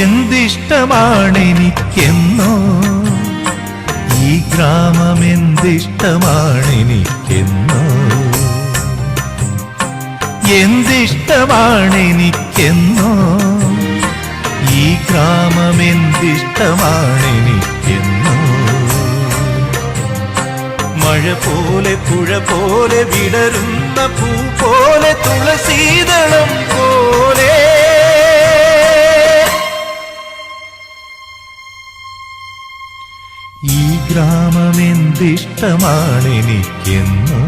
എന്തിഷ്ടമാണെനിക്കെന്നോ ഈ ഗ്രാമം എന്തിഷ്ടമാണെനിക്കെന്നോ എന്തിഷ്ടമാണെനിക്കെന്നോ ഈ ഗ്രാമം എന്തിഷ്ടമാണെനിക്കെന്നോ മഴ പോലെ പുഴ പോലെ വിടരുന്ന പൂ പോലെ തുളസീദളം പോലെ ഈ ഗ്രാമം എന്തിഷ്ടമാണെനിക്കെന്നോ